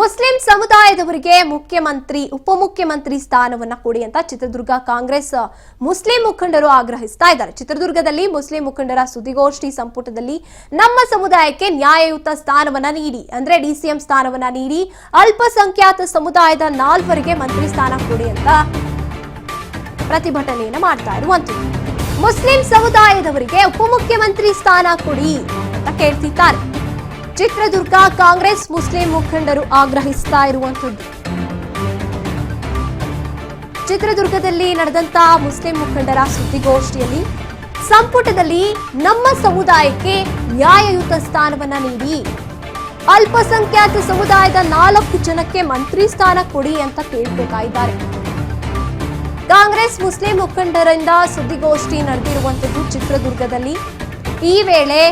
Muslim ಸಮುದಾಯದವರಿಗೆ ಮುಖ್ಯಮಂತ್ರಿ ಉಪಮುಖ್ಯಮಂತ್ರಿ ಸ್ಥಾನವನ್ನ ಕೊಡಿ ಅಂತ ಚಿತ್ರದುರ್ಗ ಕಾಂಗ್ರೆಸ್ ಮುಸ್ಲಿಂ ಮುಖಂಡರು ಆಗ್ರಹಿಸ್ತಾ ಇದ್ದಾರೆ. ಚಿತ್ರದುರ್ಗದಲ್ಲಿ ಮುಸ್ಲಿಂ ಮುಖಂಡರ ಸುದ್ದಿಗೋಷ್ಠಿ ಸಂಪುಟದಲ್ಲಿ ನಮ್ಮ ಸಮುದಾಯಕ್ಕೆ ನ್ಯಾಯಯುತ ಸ್ಥಾನವನ್ನ ನೀಡಿ ಅಂದ್ರೆ ಡಿಸಿಎಂ ಸ್ಥಾನವನ್ನ ನೀಡಿ ಅಲ್ಪಸಂಖ್ಯಾತ ಸಮುದಾಯದ 4 ಮಂತ್ರಿ ಸ್ಥಾನ ಕೊಡಿ ಅಂತ ಪ್ರತಿಭಟನೆಯನ್ನ ಮಾಡ್ತಾ ಇರುವಂತದ್ದು. ಮುಸ್ಲಿಂ ಸಮುದಾಯದವರಿಗೆ ಉಪಮುಖ್ಯಮಂತ್ರಿ ಸ್ಥಾನ ಕೊಡಿ ಅಂತ ಕೇಳ್ತಿದ್ದಾರೆ. ಚಿತ್ರದುರ್ಗ ಕಾಂಗ್ರೆಸ್ ಮುಸ್ಲಿಂ ಮುಖಂಡರು ಆಗ್ರಹಿಸ್ತಾ ಇರುವಂತದ್ದು. ಚಿತ್ರದುರ್ಗದಲ್ಲಿ ನಡೆದಂತ ಮುಸ್ಲಿಂ ಮುಖಂಡರ ಸುದ್ದಿಗೋಷ್ಠಿಯಲ್ಲಿ ಸಂಪುಟದಲ್ಲಿ ನಮ್ಮ ಸಮುದಾಯಕ್ಕೆ ನ್ಯಾಯಯುತ ಸ್ಥಾನವನ್ನ ನೀಡಿ ಅಲ್ಪಸಂಖ್ಯಾತ ಸಮುದಾಯದ 4 ಜನಕ್ಕೆ ಮಂತ್ರಿ ಸ್ಥಾನ ಕೊಡಿ ಅಂತ ಕೇಳ್ಕೊತಾ ಇದ್ದಾರೆ. ಕಾಂಗ್ರೆಸ್ ಮುಸ್ಲಿಂ ಮುಖಂಡರಿಂದ ಸುದ್ದಿಗೋಷ್ಠಿ ನಡೆದಿರುವಂತದ್ದು ಚಿತ್ರದುರ್ಗದಲ್ಲಿ. ಈ ವೇಳೆ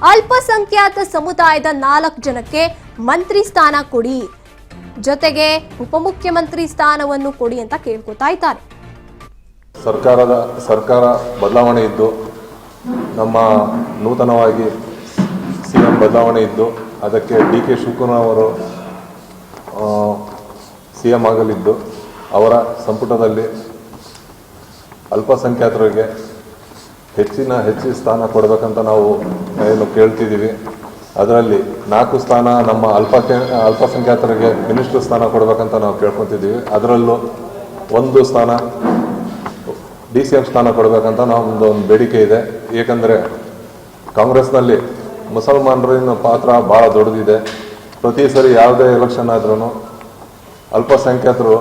ಅಲ್ಪಸಂಖ್ಯಾತ ಸಮುದಾಯದ 4 ಜನಕ್ಕೆ ಮಂತ್ರಿ ಸ್ಥಾನ ಕೊಡಿ, ಜೊತೆಗೆ ಉಪಮುಖ್ಯಮಂತ್ರಿ ಸ್ಥಾನವನ್ನು ಕೊಡಿ ಅಂತ ಕೇಳ್ಕೊತಾ ಇದ್ದಾರೆ. ಸರ್ಕಾರ ಬದಲಾವಣೆ ಇದ್ದು ನಮ್ಮ ನೂತನವಾಗಿ ಸಿಎಂ ಬದಲಾವಣೆ ಇದ್ದು ಅದಕ್ಕೆ ಡಿ.ಕೆ. ಶಿವಕುಮಾರ್ ಅವರು ಸಿಎಂ ಆಗಲಿದ್ದು ಅವರ ಸಂಪುಟದಲ್ಲಿ ಅಲ್ಪಸಂಖ್ಯಾತರಿಗೆ ಹೆಚ್ಚಿನ ಸ್ಥಾನ ಕೊಡಬೇಕಂತ ನಾವು ಏನು ಕೇಳ್ತಿದ್ದೀವಿ. ಅದರಲ್ಲಿ 4 ಸ್ಥಾನ ನಮ್ಮ ಅಲ್ಪಸಂಖ್ಯಾತರಿಗೆ ಮಿನಿಸ್ಟರ್ ಸ್ಥಾನ ಕೊಡಬೇಕಂತ ನಾವು ಕೇಳ್ಕೊತಿದ್ದೀವಿ. ಅದರಲ್ಲೂ 1 ಸ್ಥಾನ ಡಿ.ಸಿ.ಎಂ ಸ್ಥಾನ ಕೊಡಬೇಕಂತ ನಮ್ಮದು ಒಂದು ಬೇಡಿಕೆ ಇದೆ. ಏಕೆಂದರೆ ಕಾಂಗ್ರೆಸ್ನಲ್ಲಿ ಮುಸಲ್ಮಾನರಿನ ಪಾತ್ರ ಭಾಳ ದೊಡ್ಡದಿದೆ. ಪ್ರತಿ ಸರಿ ಯಾವುದೇ ಎಲೆಕ್ಷನ್ ಆದ್ರೂ ಅಲ್ಪಸಂಖ್ಯಾತರು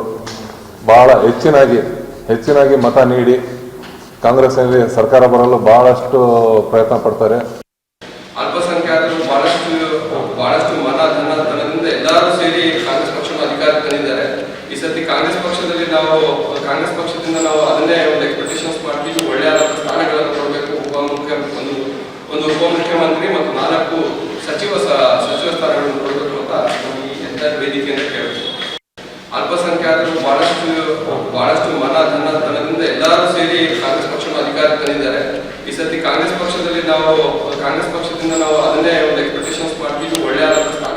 ಭಾಳ ಹೆಚ್ಚಿನಾಗಿ ಮತ ನೀಡಿ ಕಾಂಗ್ರೆಸ್ನಲ್ಲಿ ಸರ್ಕಾರ ಬರಲು ಬಹಳಷ್ಟು ಪ್ರಯತ್ನ ಪಡ್ತಾರೆ. ಅಲ್ಪಸಂಖ್ಯಾತರು ಬಹಳಷ್ಟು ಮನದಿಂದ ಎಲ್ಲರೂ ಸೇರಿ ಕಾಂಗ್ರೆಸ್ ಪಕ್ಷವನ್ನು ಅಧಿಕಾರಕ್ಕೆ ತಂದಿದ್ದಾರೆ. ಈ ಸತಿ ಕಾಂಗ್ರೆಸ್ ಪಕ್ಷದಿಂದ ನಾವು ಅದನ್ನೇ ಒಂದು ಎಕ್ಸ್ಪೆಕ್ಟೇಷನ್ಸ್ ಮಾಡ್ತೀವಿ. ಒಳ್ಳೆಯ ಸ್ಥಾನಗಳನ್ನು ಕೊಡಬೇಕು. ಒಂದು ಉಪಮುಖ್ಯಮಂತ್ರಿ ಮತ್ತು 4 ಸಚಿವ ಸ್ಥಾನಗಳನ್ನು ಕೊಡಬೇಕು ಅಂತ ಈ ಎಲ್ಲ ವೇದಿಕೆಯಿಂದ ಕೇಳಬೇಕು. ಅಲ್ಪಸಂಖ್ಯಾತರು ಬಹಳಷ್ಟು ಮನದಿಂದ ಎಲ್ಲರೂ ಸೇರಿ ಕಾಂಗ್ರೆಸ್ ಪಕ್ಷವನ್ನು ಅಧಿಕಾರಕ್ಕೆ ತಂದಿದ್ದಾರೆ. ಈ ಸತಿ ಕಾಂಗ್ರೆಸ್ ಪಕ್ಷದಿಂದ ನಾವು ಅದನ್ನೇ ಒಂದು ಎಕ್ಸ್ಪೆಕ್ಟೇಷನ್ಸ್ ಮಾಡ್ತೀವಿ. ಒಳ್ಳೆಯ ಸ್ಥಾನ